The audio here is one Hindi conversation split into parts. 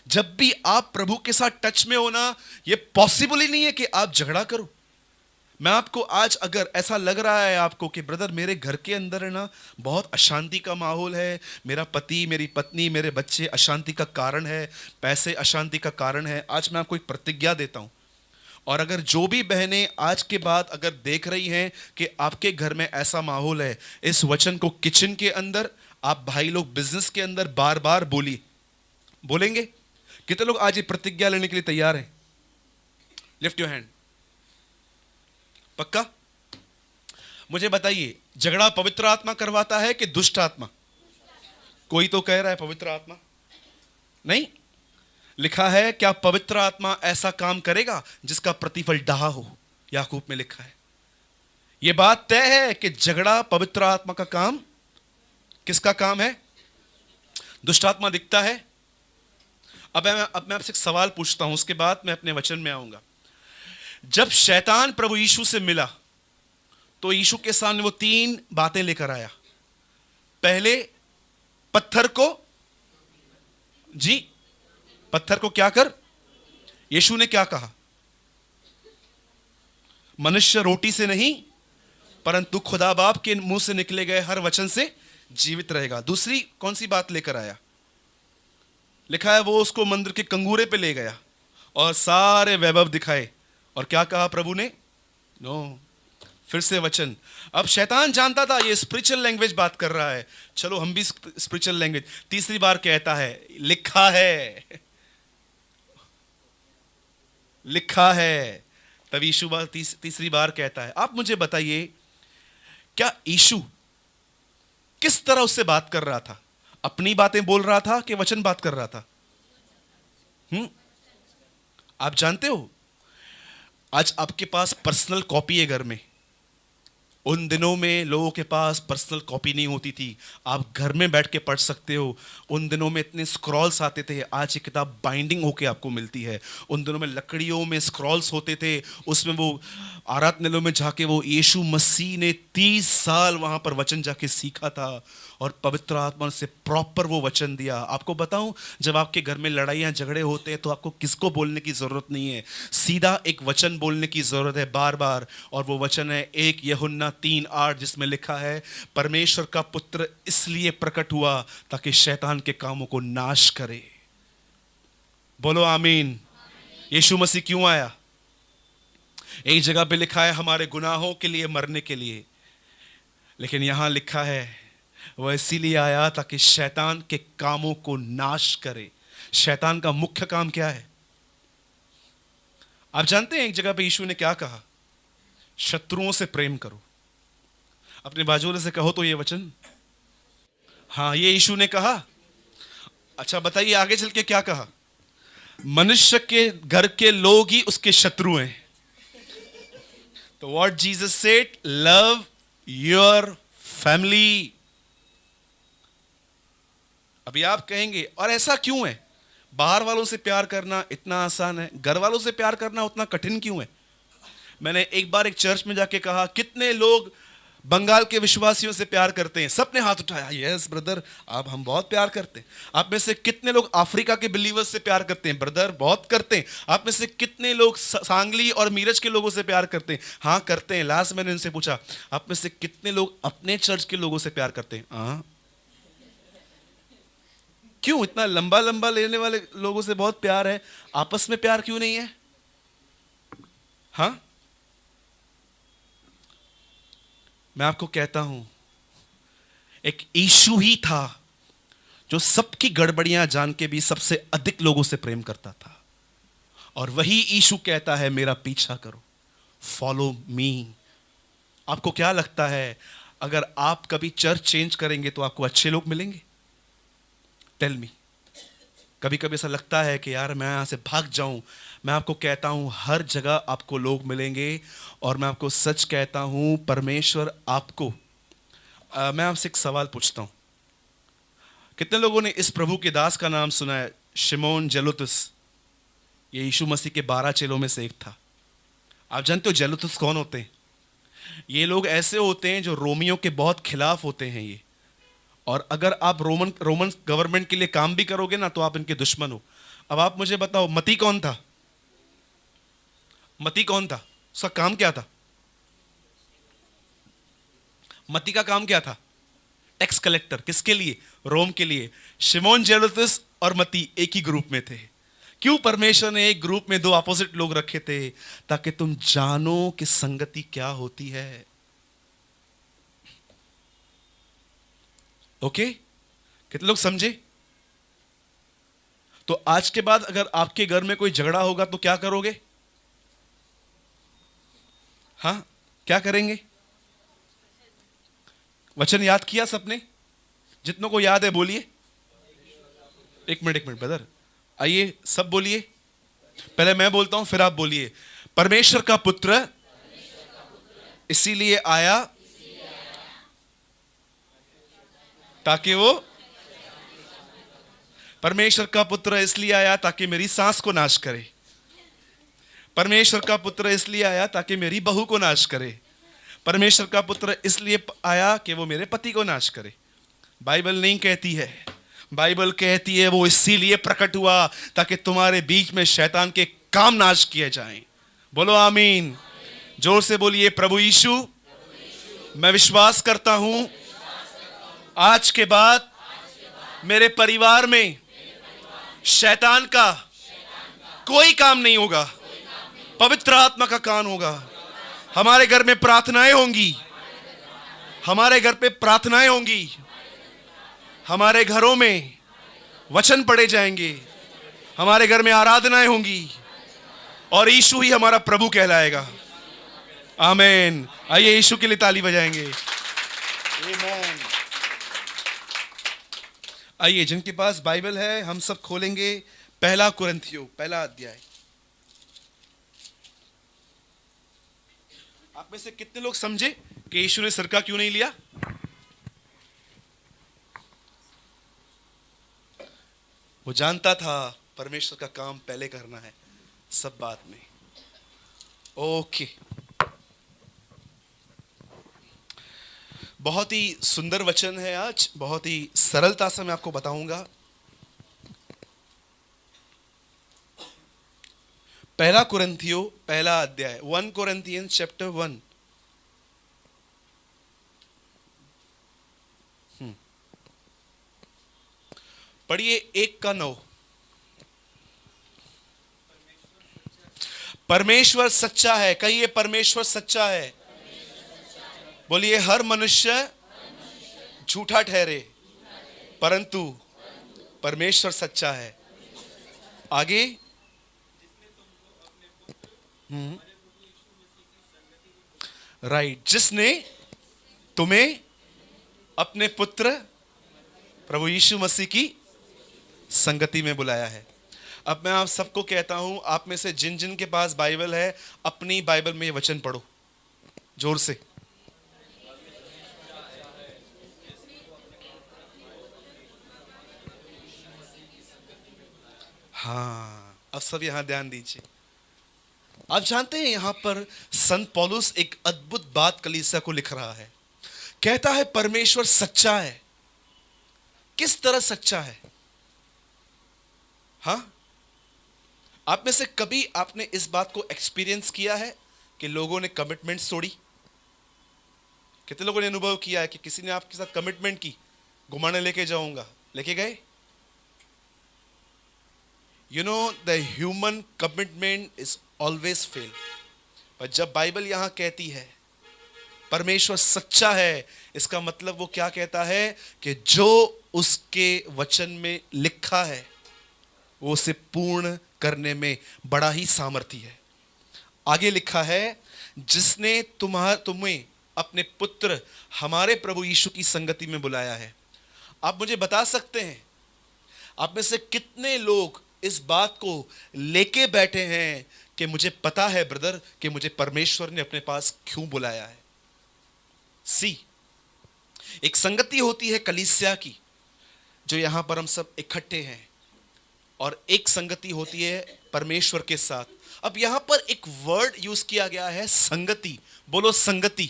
जब भी आप प्रभु के साथ टच में हो ना, ये पॉसिबल ही नहीं है कि आप झगड़ा करो। मैं आपको आज, अगर ऐसा लग रहा है आपको कि ब्रदर मेरे घर के अंदर है ना बहुत अशांति का माहौल है, मेरा पति, मेरी पत्नी, मेरे बच्चे अशांति का कारण है, पैसे अशांति का कारण है, आज मैं आपको एक प्रतिज्ञा देता हूं। और अगर जो भी बहनें आज के बाद अगर देख रही हैं कि आपके घर में ऐसा माहौल है, इस वचन को किचन के अंदर, आप भाई लोग बिजनेस के अंदर बार बार बोलेंगे। कितने लोग आज ये प्रतिज्ञा लेने के लिए तैयार हैं? Lift your hand. पक्का? मुझे बताइए, झगड़ा पवित्र आत्मा करवाता है कि दुष्ट आत्मा? कोई तो कह रहा है पवित्र आत्मा। नहीं, लिखा है क्या पवित्र आत्मा ऐसा काम करेगा जिसका प्रतिफल डाहा हो? याकूब में लिखा है। यह बात तय है कि झगड़ा पवित्र आत्मा का काम, किसका काम है? दुष्ट आत्मा दिखता है। अब मैं आपसे एक सवाल पूछता हूं, उसके बाद मैं अपने वचन में आऊंगा। जब शैतान प्रभु यीशु से मिला तो यीशु के सामने वो 3 बातें लेकर आया। पहले पत्थर को, जी पत्थर को क्या कर? यीशु ने क्या कहा? मनुष्य रोटी से नहीं परंतु खुदा बाप के मुंह से निकले गए हर वचन से जीवित रहेगा। दूसरी कौन सी बात लेकर आया? लिखा है वो उसको मंदिर के कंगूरे पे ले गया और सारे वैभव दिखाए। और क्या कहा प्रभु ने? नो, फिर से वचन। अब शैतान जानता था ये स्पिरिचुअल लैंग्वेज बात कर रहा है, चलो हम भी स्पिरिचुअल लैंग्वेज। तीसरी बार कहता है लिखा है, लिखा है। तब यीशु तीसरी बार कहता है। आप मुझे बताइए, क्या यीशु किस तरह उससे बात कर रहा था? अपनी बातें बोल रहा था कि वचन बात कर रहा था? आप जानते हो, आज आपके पास पर्सनल कॉपी है घर में। उन दिनों में लोगों के पास पर्सनल कॉपी नहीं होती थी, आप घर में बैठ के पढ़ सकते हो। उन दिनों में इतने स्क्रॉल्स आते थे, आज ये किताब बाइंडिंग होके आपको मिलती है। उन दिनों में लकड़ियों में स्क्रॉल्स होते थे, उसमें वो आराधनालयों में जाके वो यीशु मसीह ने 30 साल वहां पर वचन जाके सीखा था और पवित्र आत्मा से प्रॉपर वो वचन दिया। आपको बताऊं, जब आपके घर में लड़ाइयाँ झगड़े होते हैं तो आपको किसको बोलने की ज़रूरत नहीं है, सीधा एक वचन बोलने की ज़रूरत है बार बार। और वो वचन है 1 यूहन्ना 3:8, जिसमें लिखा है परमेश्वर का पुत्र इसलिए प्रकट हुआ ताकि शैतान के कामों को नाश करे। बोलो आमीन। यीशु मसीह क्यों आया? एक जगह पे लिखा है हमारे गुनाहों के लिए, मरने के लिए, लेकिन यहां लिखा है वह इसीलिए आया ताकि शैतान के कामों को नाश करे। शैतान का मुख्य काम क्या है? आप जानते हैं एक जगह पे यीशु ने क्या कहा? शत्रुओं से प्रेम करो। अपने बाजू वाले से कहो तो ये वचन। हाँ, ये यीशु ने कहा। अच्छा बताइए आगे चल के क्या कहा? मनुष्य के घर के लोग ही उसके शत्रु हैं। तो what Jesus said, love your family. अभी आप कहेंगे और ऐसा क्यों है? बाहर वालों से प्यार करना इतना आसान है, घर वालों से प्यार करना उतना कठिन क्यों है? मैंने एक बार एक चर्च में जाके कहा कितने लोग बंगाल के विश्वासियों से प्यार करते हैं? सबने हाथ उठाया, यस ब्रदर, आप हम बहुत प्यार करते हैं। आप में से कितने लोग अफ्रीका के बिलीवर्स से प्यार करते हैं? ब्रदर बहुत करते हैं। आप में से कितने लोग सांगली और मीरज के लोगों से प्यार करते हैं? हाँ करते हैं। लास्ट मैंने उनसे पूछा आप में से कितने लोग अपने चर्च के लोगों से प्यार करते हैं? हाँ। क्यों इतना लंबा लंबा लेने वाले लोगों से बहुत प्यार है, आपस में प्यार क्यों नहीं है? हाँ, मैं आपको कहता हूं, एक यीशु ही था जो सबकी गड़बड़ियां जान के भी सबसे अधिक लोगों से प्रेम करता था। और वही यीशु कहता है मेरा पीछा करो, फॉलो मी। आपको क्या लगता है अगर आप कभी चर्च चेंज करेंगे तो आपको अच्छे लोग मिलेंगे? Tell me. कभी कभी ऐसा लगता है कि यार मैं यहां से भाग जाऊं। मैं आपको कहता हूं हर जगह आपको लोग मिलेंगे। और मैं आपको सच कहता हूं, परमेश्वर आपको मैं आपसे एक सवाल पूछता हूं, कितने लोगों ने इस प्रभु के दास का नाम सुना है? शिमोन जेलोतुस। ये यीशु मसीह के 12 चेलों में से एक था। आप जानते हो जेलोतुस कौन होते हैं? ये लोग ऐसे होते हैं जो रोमियों के बहुत खिलाफ होते हैं ये। और अगर आप रोमन गवर्नमेंट के लिए काम भी करोगे ना तो आप इनके दुश्मन हो। अब आप मुझे बताओ, मती कौन था? मती कौन था? उसका काम क्या था? मती का काम क्या था? Tax collector. किसके लिए? रोम के लिए। शिमोन जेलोथिस और मती एक ही ग्रुप में थे। क्यों परमेश्वर ने एक ग्रुप में दो अपोजिट लोग रखे थे? ताकि तुम जानो कि संगति क्या होती है। ओके? कितने लोग समझे? तो आज के बाद अगर आपके घर में कोई झगड़ा होगा तो क्या करोगे? हाँ, क्या करेंगे? वचन याद किया सबने? जितनों को याद है बोलिए। एक मिनट ब्रदर, आइए सब बोलिए। पहले मैं बोलता हूं फिर आप बोलिए। परमेश्वर का पुत्र इसीलिए आया ताकि वो परमेश्वर का पुत्र इसलिए आया ताकि मेरी सास को नाश करे। परमेश्वर का पुत्र इसलिए आया ताकि मेरी बहू को नाश करे। परमेश्वर का पुत्र इसलिए आया कि वो मेरे पति को नाश करे। बाइबल नहीं कहती है, बाइबल कहती है वो इसीलिए प्रकट हुआ ताकि तुम्हारे बीच में शैतान के काम नाश किए जाएं। बोलो आमीन। जोर से बोलिए, प्रभु यीशु, मैं विश्वास करता हूं आज के बाद मेरे परिवार में शैतान का कोई काम नहीं होगा, पवित्र आत्मा का काम होगा। हमारे घर में प्रार्थनाएं होंगी, हमारे घर पे प्रार्थनाएं होंगी, हमारे घरों में वचन पढ़े जाएंगे, हमारे घर में आराधनाएं होंगी और यीशु ही हमारा प्रभु कहलाएगा। आमीन। आइए यीशु के लिए ताली बजाएंगे। आमीन। आइए जिनके पास बाइबल है हम सब खोलेंगे पहला कुरिन्थियों पहला अध्याय। आप में से कितने लोग समझे कि यीशु ने सिरका क्यों नहीं लिया? वो जानता था परमेश्वर का काम पहले करना है, सब बात में। ओके, बहुत ही सुंदर वचन है आज, बहुत ही सरलता से मैं आपको बताऊंगा। पहला कुरिन्थियों पहला अध्याय, 1 Corinthians chapter 1। पढ़िए 1:9। परमेश्वर सच्चा है, कहिए परमेश्वर सच्चा है। बोलिए हर मनुष्य झूठा ठहरे परंतु परमेश्वर सच्चा है। आगे राइट, जिसने तुम्हें अपने पुत्र प्रभु यीशु मसीह की संगति में बुलाया है। अब मैं आप सबको कहता हूं, आप में से जिन जिन के पास बाइबल है अपनी बाइबल में ये वचन पढ़ो जोर से। हाँ, अब सब यहां ध्यान दीजिए। आप जानते हैं यहां पर संत पौलुस एक अद्भुत बात कलीसिया को लिख रहा है। कहता है परमेश्वर सच्चा है। किस तरह सच्चा है? हाँ, आप में से कभी आपने इस बात को एक्सपीरियंस किया है कि लोगों ने कमिटमेंट तोड़ी? कितने लोगों ने अनुभव किया है कि किसी ने आपके साथ कमिटमेंट की, घुमाने लेके जाऊंगा, लेके गए? You know the human commitment is always fail. पर जब बाइबल यहां कहती है परमेश्वर सच्चा है, इसका मतलब वो क्या कहता है कि जो उसके वचन में लिखा है वो उसे पूर्ण करने में बड़ा ही सामर्थी है। आगे लिखा है जिसने तुम्हें अपने पुत्र हमारे प्रभु यीशु की संगति में बुलाया है। आप मुझे बता सकते हैं आप में से कितने लोग इस बात को लेके बैठे हैं कि मुझे पता है ब्रदर कि मुझे परमेश्वर ने अपने पास क्यों बुलाया है? सी, एक संगति होती है कलीसिया की जो यहां पर हम सब इकट्ठे हैं, और एक संगति होती है परमेश्वर के साथ। अब यहां पर एक वर्ड यूज किया गया है संगति। बोलो संगति।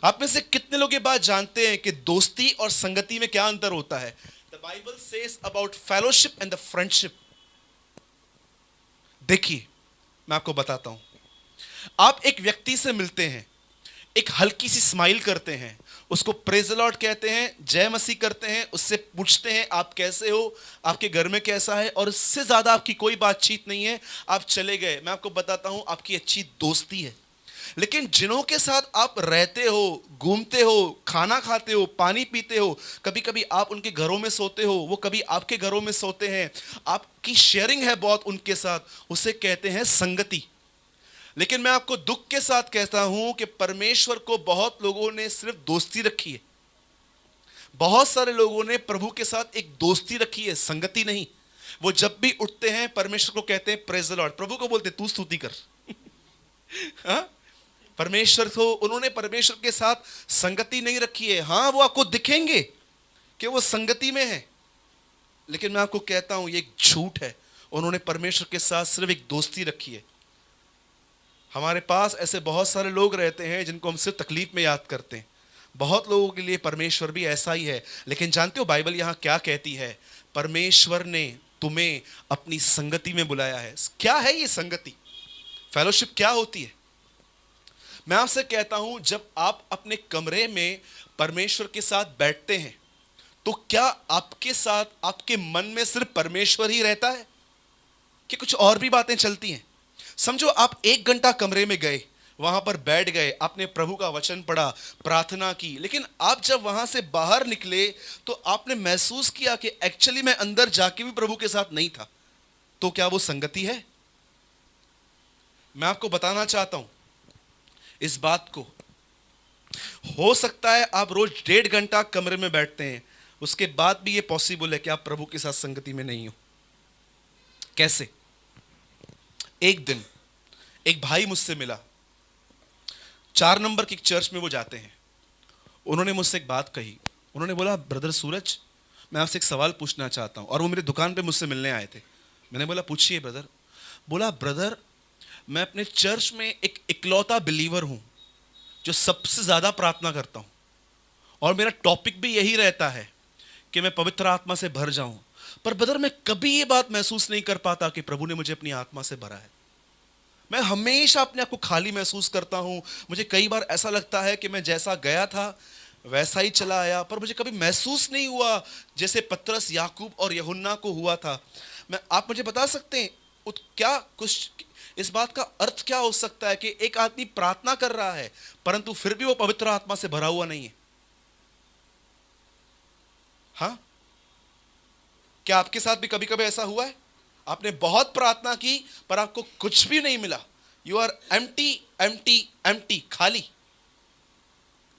आप में से कितने लोग ये बात जानते हैं कि दोस्ती और संगति में क्या अंतर होता है? The Bible says about fellowship and the friendship. देखिए, मैं आपको बताता हूं। आप एक व्यक्ति से मिलते हैं, एक हल्की सी स्माइल करते हैं, उसको प्रेज द लॉर्ड कहते हैं, जय मसीह करते हैं, उससे पूछते हैं आप कैसे हो, आपके घर में कैसा है, और इससे ज्यादा आपकी कोई बातचीत नहीं है, आप चले गए। मैं आपको बताता हूं, आपकी अच्छी दोस्ती है। लेकिन जिनों के साथ आप रहते हो, घूमते हो, खाना खाते हो, पानी पीते हो, कभी कभी आप उनके घरों में सोते हो, वो कभी आपके घरों में सोते हैं, आपकी शेयरिंग है बहुत उनके साथ, उसे कहते हैं संगति। लेकिन मैं आपको दुख के साथ कहता हूं कि परमेश्वर को बहुत लोगों ने सिर्फ दोस्ती रखी है। बहुत सारे लोगों ने प्रभु के साथ एक दोस्ती रखी है, संगति नहीं। वो जब भी उठते हैं परमेश्वर को कहते हैं प्रेज द लॉर्ड, प्रभु को बोलते तू स्तुति कर। हाँ? परमेश्वर को, उन्होंने परमेश्वर के साथ संगति नहीं रखी है। हाँ, वो आपको दिखेंगे कि वो संगति में है, लेकिन मैं आपको कहता हूं ये एक झूठ है। उन्होंने परमेश्वर के साथ सिर्फ एक दोस्ती रखी है। हमारे पास ऐसे बहुत सारे लोग रहते हैं जिनको हम सिर्फ तकलीफ में याद करते हैं। बहुत लोगों के लिए परमेश्वर भी ऐसा ही है। लेकिन जानते हो बाइबल यहां क्या कहती है? परमेश्वर ने तुम्हें अपनी संगति में बुलाया है। क्या है ये संगति? फेलोशिप क्या होती है? मैं आपसे कहता हूं, जब आप अपने कमरे में परमेश्वर के साथ बैठते हैं तो क्या आपके साथ, आपके मन में सिर्फ परमेश्वर ही रहता है कि कुछ और भी बातें चलती हैं? समझो आप 1 घंटा कमरे में गए, वहां पर बैठ गए, आपने प्रभु का वचन पढ़ा, प्रार्थना की, लेकिन आप जब वहां से बाहर निकले तो आपने महसूस किया कि एक्चुअली मैं अंदर जाके भी प्रभु के साथ नहीं था। तो क्या वो संगति है? मैं आपको बताना चाहता हूं इस बात को। हो सकता है आप रोज 1.5 घंटा कमरे में बैठते हैं, उसके बाद भी ये पॉसिबल है कि आप प्रभु के साथ संगति में नहीं हो। कैसे? एक दिन एक भाई मुझसे मिला, 4 नंबर की चर्च में वो जाते हैं। उन्होंने मुझसे एक बात कही। उन्होंने बोला, ब्रदर सूरज, मैं आपसे एक सवाल पूछना चाहता हूं। और वो मेरी दुकान पे मुझसे मिलने आए थे। मैंने बोला पूछिए ब्रदर। बोला, ब्रदर मैं अपने चर्च में एक इकलौता बिलीवर हूं जो सबसे ज्यादा प्रार्थना करता हूं, और मेरा टॉपिक भी यही रहता है कि मैं पवित्र आत्मा से भर जाऊं। पर ब्रदर मैं कभी ये बात महसूस नहीं कर पाता कि प्रभु ने मुझे अपनी आत्मा से भरा है। मैं हमेशा अपने आप को खाली महसूस करता हूं। मुझे कई बार ऐसा लगता है कि मैं जैसा गया था वैसा ही चला आया, पर मुझे कभी महसूस नहीं हुआ जैसे पतरस, याकूब और यूहन्ना को हुआ था। आप मुझे बता सकते हैं क्या कुछ इस बात का अर्थ क्या हो सकता है कि एक आदमी प्रार्थना कर रहा है परंतु फिर भी वो पवित्र आत्मा से भरा हुआ नहीं है? हाँ, क्या आपके साथ भी कभी कभी ऐसा हुआ है? आपने बहुत प्रार्थना की पर आपको कुछ भी नहीं मिला। You are empty empty empty, खाली।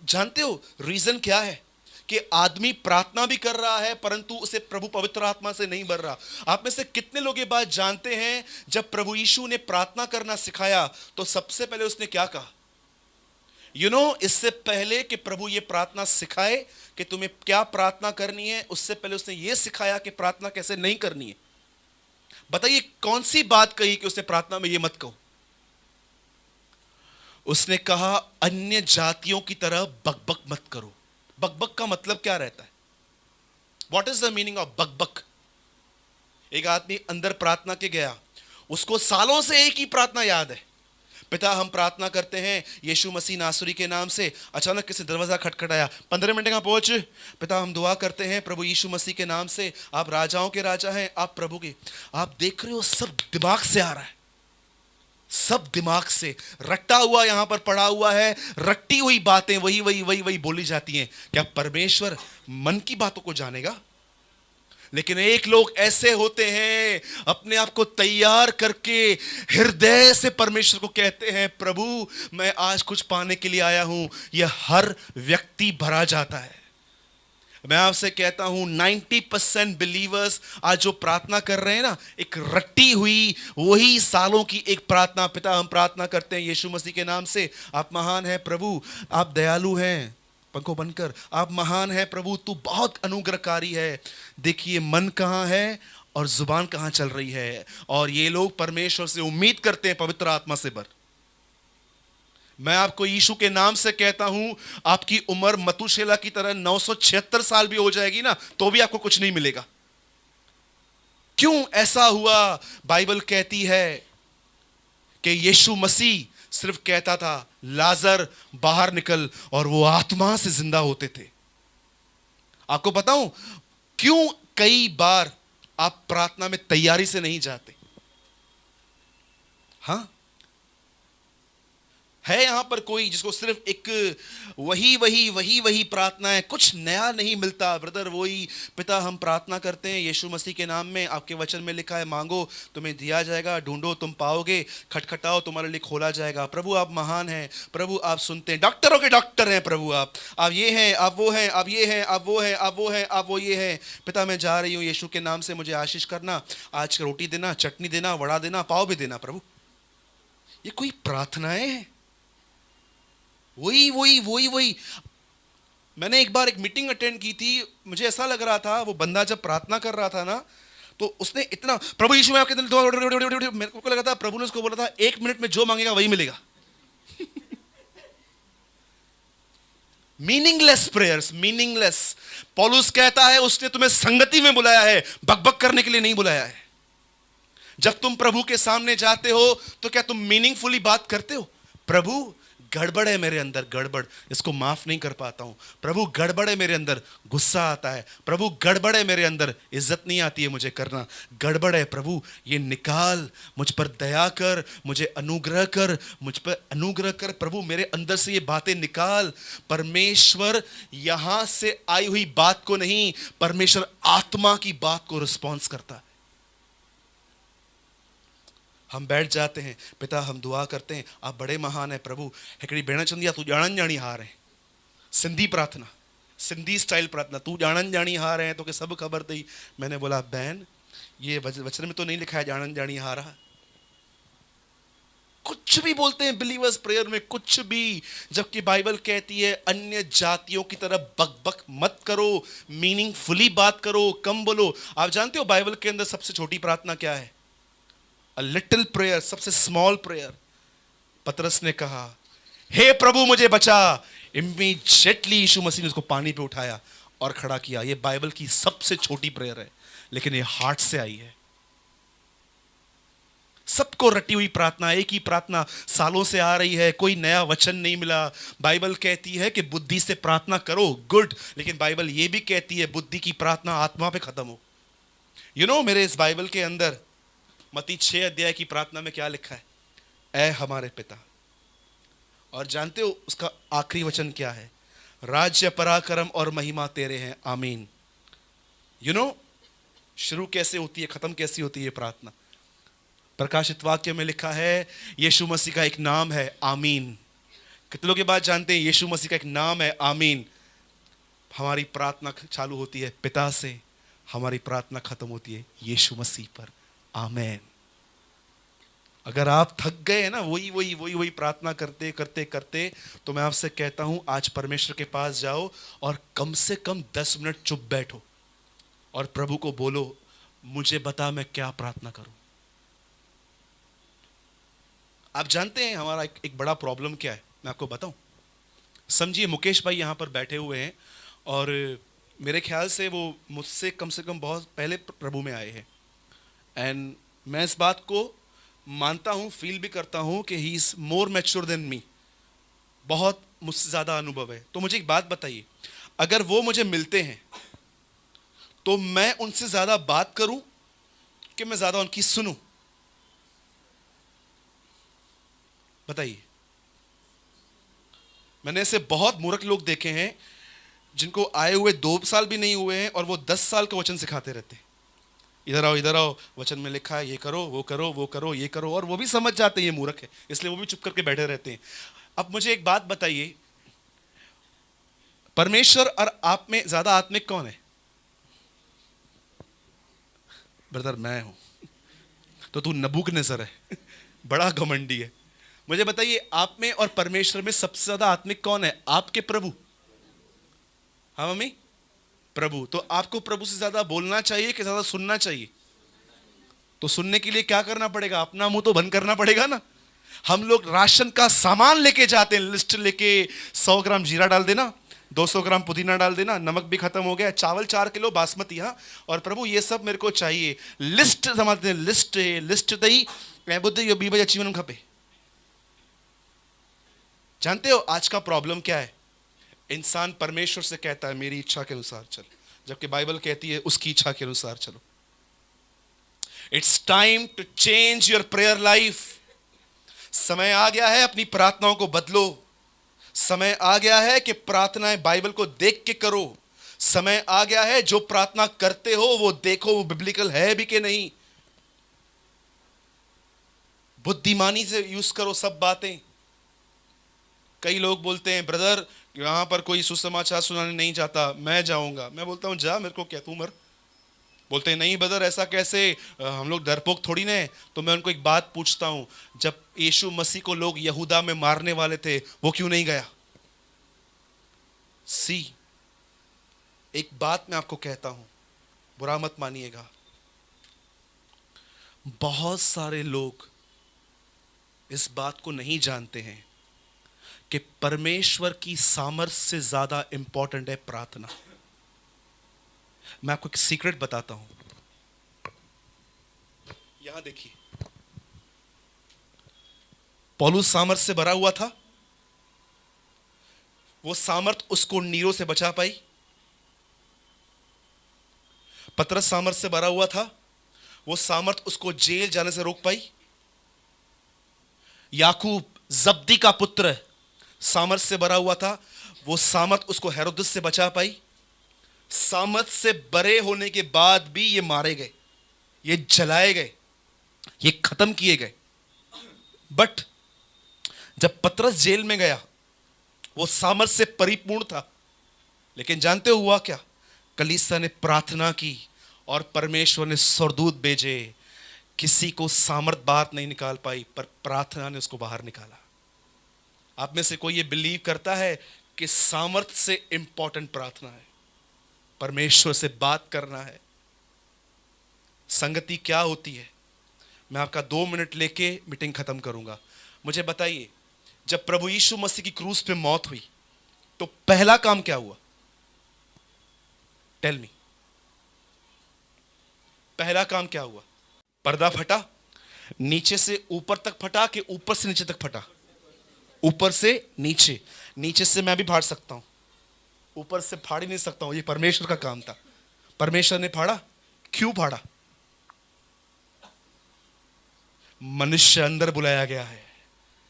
जानते हो रीजन क्या है? कि आदमी प्रार्थना भी कर रहा है परंतु उसे प्रभु पवित्र आत्मा से नहीं भर रहा। आप में से कितने लोग ये बात जानते हैं, जब प्रभु यीशु ने प्रार्थना करना सिखाया तो सबसे पहले उसने क्या कहा? इससे पहले कि प्रभु ये प्रार्थना सिखाए कि तुम्हें क्या प्रार्थना करनी है, उससे पहले उसने ये सिखाया कि प्रार्थना कैसे नहीं करनी है। बताइए कौन सी बात कही कि उसने प्रार्थना में ये मत कहो? उसने कहा अन्य जातियों की तरह बकबक मत करो। बकबक का मतलब क्या रहता है? What is the meaning of बकबक? एक आदमी अंदर प्रार्थना के गया, उसको सालों से एक ही प्रार्थना याद है, पिता हम प्रार्थना करते हैं यीशु मसीह नासरी के नाम से। अचानक किसी दरवाजा खटखटाया, 15 मिनट का पहुंच। पिता हम दुआ करते हैं प्रभु यीशु मसीह के नाम से, आप राजाओं के राजा हैं, आप प्रभु के। आप देख रहे हो सब दिमाग से आ रहा है, सब दिमाग से रट्टा हुआ यहां पर पड़ा हुआ है। रट्टी हुई बातें वही वही वही वही बोली जाती हैं। क्या परमेश्वर मन की बातों को जानेगा? लेकिन एक लोग ऐसे होते हैं, अपने आप को तैयार करके हृदय से परमेश्वर को कहते हैं प्रभु मैं आज कुछ पाने के लिए आया हूं। यह हर व्यक्ति भरा जाता है। मैं आपसे कहता हूं 90% बिलीवर्स आज जो प्रार्थना कर रहे हैं ना, एक रट्टी हुई वही सालों की एक प्रार्थना। पिता हम प्रार्थना करते हैं यीशु मसीह के नाम से, आप महान हैं प्रभु, आप दयालु हैं, पंखों बनकर, आप महान है प्रभु, तू बहुत अनुग्रहकारी है। देखिए मन कहां है और जुबान कहां चल रही है। और ये लोग परमेश्वर से उम्मीद करते हैं पवित्र आत्मा से भर। मैं आपको यीशु के नाम से कहता हूं, आपकी उम्र मतुशेला की तरह 976 साल भी हो जाएगी ना, तो भी आपको कुछ नहीं मिलेगा। क्यों ऐसा हुआ? बाइबल कहती है कि यीशु मसीह सिर्फ कहता था लाजर बाहर निकल, और वो आत्मा से जिंदा होते थे। आपको बताऊं क्यों कई बार आप प्रार्थना में तैयारी से नहीं जाते? हां, है यहां पर कोई जिसको सिर्फ एक वही प्रार्थना है, कुछ नया नहीं मिलता? ब्रदर, वही पिता हम प्रार्थना करते हैं यीशु मसीह के नाम में, आपके वचन में लिखा है मांगो तुम्हें दिया जाएगा, ढूंढो तुम पाओगे, खटखटाओ तुम्हारे लिए खोला जाएगा। प्रभु आप महान हैं, प्रभु आप सुनते हैं, डॉक्टरों के डॉक्टर हैं प्रभु, आप ये हैं, आप वो हैं, आप ये हैं, आप वो हैं, आप वो हैं, आप वो ये हैं। पिता मैं जा रही हूं, यीशु के नाम से मुझे आशीष करना, आज रोटी देना, चटनी देना, वड़ा देना, पाव भी देना प्रभु। ये कोई प्रार्थनाएं हैं? वही। मैंने एक बार एक मीटिंग अटेंड की थी, मुझे ऐसा लग रहा था वो बंदा जब प्रार्थना कर रहा था ना, तो उसने इतना प्रभु यीशु में आपके दिल, मेरे को लगा था प्रभु ने उसको बोला था 1 मिनट में जो मांगेगा वही मिलेगा। Meaningless prayers, meaningless. पौलुस कहता है उसने तुम्हें संगति में बुलाया है, बकबक करने के लिए नहीं बुलाया है। जब तुम प्रभु के सामने जाते हो तो क्या तुम मीनिंगफुली बात करते हो? प्रभु गड़बड़ है मेरे अंदर, गड़बड़, इसको माफ नहीं कर पाता हूं। प्रभु गड़बड़ है मेरे अंदर, गुस्सा आता है। प्रभु गड़बड़ है मेरे अंदर, इज्जत नहीं आती है मुझे करना। गड़बड़ है प्रभु, ये निकाल, मुझ पर दया कर, मुझे अनुग्रह कर, मुझ पर अनुग्रह कर प्रभु, मेरे अंदर से ये बातें निकाल। परमेश्वर यहां से आई हुई बात को नहीं, परमेश्वर आत्मा की बात को रिस्पॉन्स करता है। हम बैठ जाते हैं, पिता हम दुआ करते हैं, आप बड़े महान हैं प्रभु, हिकड़ी भेण चवंदी तू ॼाणन ॼाणी हार है। सिंधी प्रार्थना, सिंधी स्टाइल प्रार्थना, तू ॼाणन ॼाणी हार है, तो के सब खबर थी। मैंने बोला बहन ये वचन में तो नहीं लिखा है ॼाणन ॼाणी हार। कुछ भी बोलते हैं बिलीवर्स प्रेयर में, कुछ भी, जबकि बाइबल कहती है अन्य जातियों की तरह बकबक मत करो, मीनिंगफुली बात करो, कम बोलो। आप जानते हो बाइबल के अंदर सबसे छोटी प्रार्थना क्या है? A little prayer, सबसे स्मॉल प्रेयर। पतरस ने कहा हे प्रभु मुझे बचा, इमीडिएटली यीशु मसीह ने उसको पानी पे उठाया और खड़ा किया। ये बाइबल की सबसे छोटी प्रेयर है, लेकिन ये हार्ट से आई है। सबको रटी हुई प्रार्थना, एक ही प्रार्थना सालों से आ रही है, कोई नया वचन नहीं मिला। बाइबल कहती है कि बुद्धि से प्रार्थना करो, गुड, लेकिन बाइबल ये भी कहती है बुद्धि की प्रार्थना आत्मा पे खत्म हो। मेरे इस बाइबल के अंदर मत्ती 6 अध्याय की प्रार्थना में क्या लिखा है? ऐ हमारे पिता। और जानते हो उसका आखिरी वचन क्या है? राज्य पराक्रम और महिमा तेरे हैं, आमीन। शुरू कैसे होती है, खत्म कैसी होती है प्रार्थना? प्रकाशित वाक्य में लिखा है यीशु मसीह का एक नाम है आमीन। कितनों के बाद जानते हैं यीशु मसीह का एक नाम है आमीन? हमारी प्रार्थना चालू होती है पिता से, हमारी प्रार्थना खत्म होती है यीशु मसीह पर, आमेन। अगर आप थक गए हैं ना वही प्रार्थना करते करते करते, तो मैं आपसे कहता हूं आज परमेश्वर के पास जाओ और कम से कम 10 मिनट चुप बैठो और प्रभु को बोलो मुझे बता मैं क्या प्रार्थना करूं। आप जानते हैं हमारा एक बड़ा प्रॉब्लम क्या है, मैं आपको बताऊं। समझिए मुकेश भाई यहां पर बैठे हुए हैं और मेरे ख्याल से वो मुझसे कम से कम बहुत पहले प्रभु में आए हैं, एंड मैं इस बात को मानता हूं, फील भी करता हूं कि he is more mature than me, बहुत मुझसे ज्यादा अनुभव है। तो मुझे एक बात बताइए, अगर वो मुझे मिलते हैं तो मैं उनसे ज्यादा बात करूं कि मैं ज्यादा उनकी सुनूं? बताइए। मैंने ऐसे बहुत मूर्ख लोग देखे हैं जिनको आए हुए 2 साल भी नहीं हुए हैं और वो 10 साल का वचन सिखाते रहते हैं। इधर आओ, वचन में लिखा है ये करो, वो करो, वो करो, ये करो, और वो भी समझ जाते हैं ये मूर्ख है, इसलिए वो भी चुप करके बैठे रहते हैं। अब मुझे एक बात बताइए, परमेश्वर और आप में ज्यादा आत्मिक कौन है? ब्रदर मैं हूं। तो तू नबूकनेस्सर है, बड़ा घमंडी है। मुझे बताइए आप में और परमेश्वर में सबसे ज्यादा आत्मिक कौन है? आपके प्रभु। हाँ मम्मी, प्रभु। तो आपको प्रभु से ज्यादा बोलना चाहिए कि ज्यादा सुनना चाहिए? तो सुनने के लिए क्या करना पड़ेगा? अपना मुंह तो बंद करना पड़ेगा ना। हम लोग राशन का सामान लेके जाते हैं, लिस्ट लेके 100 ग्राम जीरा डाल देना, 200 ग्राम पुदीना डाल देना, नमक भी खत्म हो गया, चावल 4 किलो बासमती, हाँ, और प्रभु ये सब मेरे को चाहिए। लिस्ट समझते हैं, लिस्ट दही ऐं ॿुध इहो 2 बजे अची वञणु खपे। जानते हो आज का प्रॉब्लम क्या है? इंसान परमेश्वर से कहता है मेरी इच्छा के अनुसार चल, जबकि बाइबल कहती है उसकी इच्छा के अनुसार चलो। It's time to change your prayer life. समय आ गया है अपनी प्रार्थनाओं को बदलो। समय आ गया है कि प्रार्थनाएं बाइबल को देख के करो। समय आ गया है जो प्रार्थना करते हो वो देखो वो बिब्लिकल है भी कि नहीं। बुद्धिमानी से यूज करो सब बातें। कई लोग बोलते हैं ब्रदर यहां पर कोई सुसमाचार सुनाने नहीं जाता, मैं जाऊंगा। मैं बोलता हूं जा, मेरे को क्या, तू मर। बोलते हैं नहीं ब्रदर ऐसा कैसे, हम लोग डरपोक थोड़ी ना है। तो मैं उनको एक बात पूछता हूं, जब यीशु मसीह को लोग यहूदा में मारने वाले थे वो क्यों नहीं गया? सी, एक बात मैं आपको कहता हूं, बुरा मत मानिएगा, बहुत सारे लोग इस बात को नहीं जानते हैं कि परमेश्वर की सामर्थ्य से ज्यादा इंपॉर्टेंट है प्रार्थना। मैं आपको एक सीक्रेट बताता हूं। यहां देखिए, पौलुस सामर्थ से भरा हुआ था। वो सामर्थ उसको नीरो से बचा पाई। पतरस सामर्थ से भरा हुआ था, वो सामर्थ उसको जेल जाने से रोक पाई। याकूब जब्दी का पुत्र सामर्थ से भरा हुआ था, वो सामर्थ उसको हेरोदस से बचा पाई। सामर्थ से बरे होने के बाद भी ये मारे गए, ये जलाए गए, ये खत्म किए गए। बट जब पतरस जेल में गया वो सामर्थ से परिपूर्ण था, लेकिन जानते हो हुआ क्या? कलीसिया ने प्रार्थना की और परमेश्वर ने स्वर्गदूत भेजे। किसी को सामर्थ बाहर नहीं निकाल पाई, पर प्रार्थना ने उसको बाहर निकाला। आप में से कोई ये बिलीव करता है कि सामर्थ से इंपॉर्टेंट प्रार्थना है, परमेश्वर से बात करना है? संगति क्या होती है? मैं आपका 2 मिनट लेके मीटिंग खत्म करूंगा। मुझे बताइए, जब प्रभु यीशु मसीह की क्रूस पे मौत हुई तो पहला काम क्या हुआ? टेल मी, पहला काम क्या हुआ? पर्दा फटा, नीचे से ऊपर तक फटा कि ऊपर से नीचे तक फटा? ऊपर से नीचे। नीचे से मैं भी फाड़ सकता हूं, ऊपर से फाड़ ही नहीं सकता हूं। ये परमेश्वर का काम था, परमेश्वर ने फाड़ा। क्यों फाड़ा? मनुष्य अंदर बुलाया गया है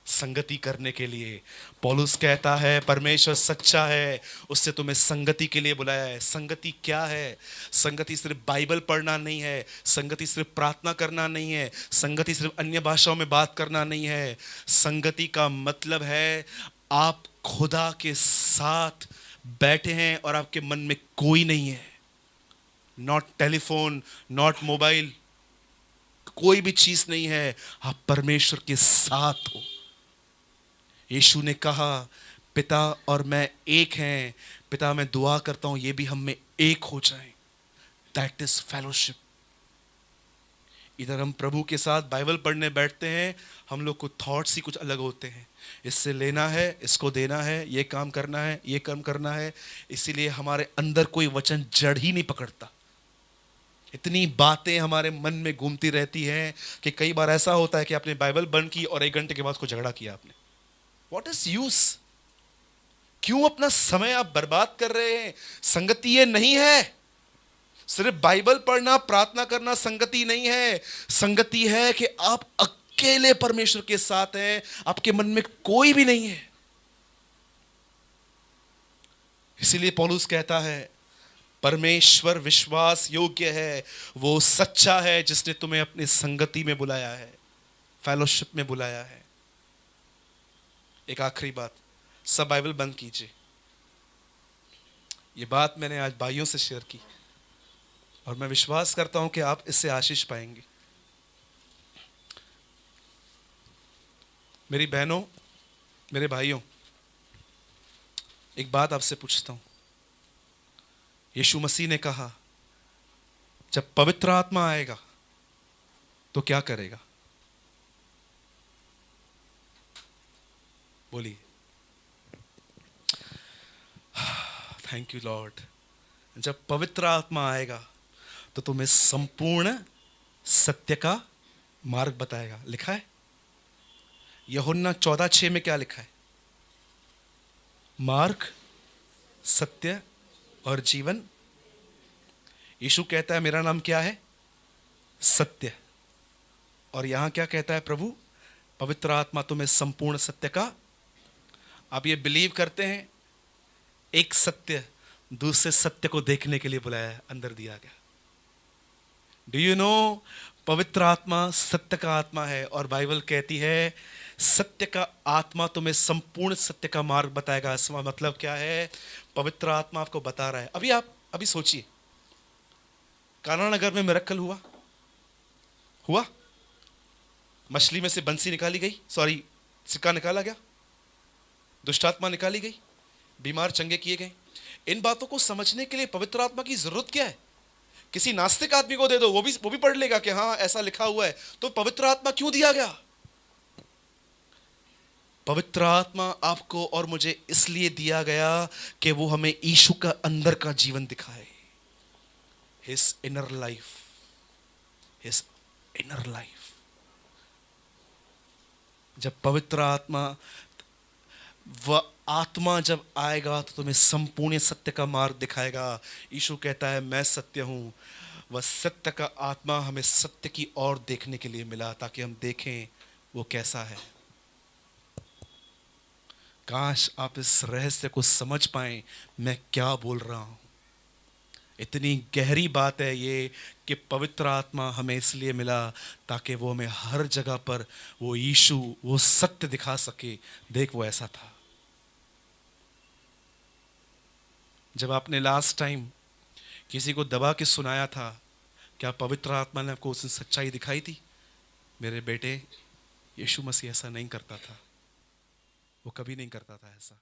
संगति करने के लिए। पौलुस कहता है परमेश्वर सच्चा है, उससे तुम्हें संगति के लिए बुलाया है। संगति क्या है? संगति सिर्फ बाइबल पढ़ना नहीं है, संगति सिर्फ प्रार्थना करना नहीं है, संगति सिर्फ अन्य भाषाओं में बात करना नहीं है। संगति का मतलब है आप खुदा के साथ बैठे हैं और आपके मन में कोई नहीं है। नॉट टेलीफोन, नॉट मोबाइल, कोई भी चीज नहीं है, आप परमेश्वर के साथ हो। यीशु ने कहा पिता और मैं एक हैं। पिता मैं दुआ करता हूं ये भी हम में एक हो जाएं। That is fellowship. इधर हम प्रभु के साथ बाइबल पढ़ने बैठते हैं, हम लोग को थॉट्स ही कुछ अलग होते हैं। इससे लेना है, इसको देना है, ये काम करना है, ये काम करना है। इसीलिए हमारे अंदर कोई वचन जड़ ही नहीं पकड़ता। इतनी बातें हमारे मन में घूमती रहती हैं कि कई बार ऐसा होता है कि आपने बाइबल बंद की और 1 घंटे के बाद उसको झगड़ा किया आपने। What is use? क्यों अपना समय आप बर्बाद कर रहे हैं? संगति ये नहीं है। सिर्फ बाइबल पढ़ना, प्रार्थना करना संगति नहीं है। संगति है कि आप अकेले परमेश्वर के साथ हैं, आपके मन में कोई भी नहीं है। इसीलिए पौलुस कहता है परमेश्वर विश्वास योग्य है, वो सच्चा है जिसने तुम्हें अपनी संगति में बुलाया है, फेलोशिप में बुलाया है। एक आखिरी बात, सब बाइबल बंद कीजिए। ये बात मैंने आज भाइयों से शेयर की और मैं विश्वास करता हूं कि आप इससे आशीष पाएंगे। मेरी बहनों, मेरे भाइयों, एक बात आपसे पूछता हूं। यीशु मसीह ने कहा जब पवित्र आत्मा आएगा तो क्या करेगा? बोलिए। Thank you Lord. जब पवित्र आत्मा आएगा तो तुम्हें संपूर्ण सत्य का मार्ग बताएगा। लिखा है यूहन्ना 14:6 में क्या लिखा है? मार्ग, सत्य और जीवन। यीशु कहता है मेरा नाम क्या है? सत्य। और यहां क्या कहता है प्रभु? पवित्र आत्मा तुम्हें संपूर्ण सत्य का। आप ये बिलीव करते हैं? एक सत्य दूसरे सत्य को देखने के लिए बुलाया, अंदर दिया गया। डू यू नो, पवित्र आत्मा सत्य का आत्मा है, और बाइबल कहती है सत्य का आत्मा तुम्हें संपूर्ण सत्य का मार्ग बताएगा। इसका मतलब क्या है? पवित्र आत्मा आपको बता रहा है। अभी सोचिए, काना नगर में मिरेकल हुआ। मछली में से बंसी निकाली गई, सॉरी, सिक्का निकाला गया, दुष्ट आत्मा निकाली गई, बीमार चंगे किए गए। इन बातों को समझने के लिए पवित्र आत्मा की जरूरत क्या है? किसी नास्तिक आदमी को दे दो, वो भी पढ़ लेगा कि हाँ ऐसा लिखा हुआ है। तो पवित्र आत्मा क्यों दिया गया? पवित्र आत्मा आपको और मुझे इसलिए दिया गया कि वो हमें यीशु का अंदर का जीवन दिखाए। His inner life, his inner life. जब पवित्र आत्मा, वह आत्मा जब आएगा तो तुम्हें संपूर्ण सत्य का मार्ग दिखाएगा। यीशु कहता है मैं सत्य हूं। वह सत्य का आत्मा हमें सत्य की ओर देखने के लिए मिला, ताकि हम देखें वो कैसा है। काश आप इस रहस्य को समझ पाएं मैं क्या बोल रहा हूं। इतनी गहरी बात है ये कि पवित्र आत्मा हमें इसलिए मिला ताकि वो हमें हर जगह पर वो यीशु, वो सत्य दिखा सके। देख वो ऐसा था। जब आपने लास्ट टाइम किसी को दबा के सुनाया था, क्या पवित्र आत्मा ने आपको उसने सच्चाई दिखाई थी? मेरे बेटे, यीशु मसीह ऐसा नहीं करता था, वो कभी नहीं करता था ऐसा।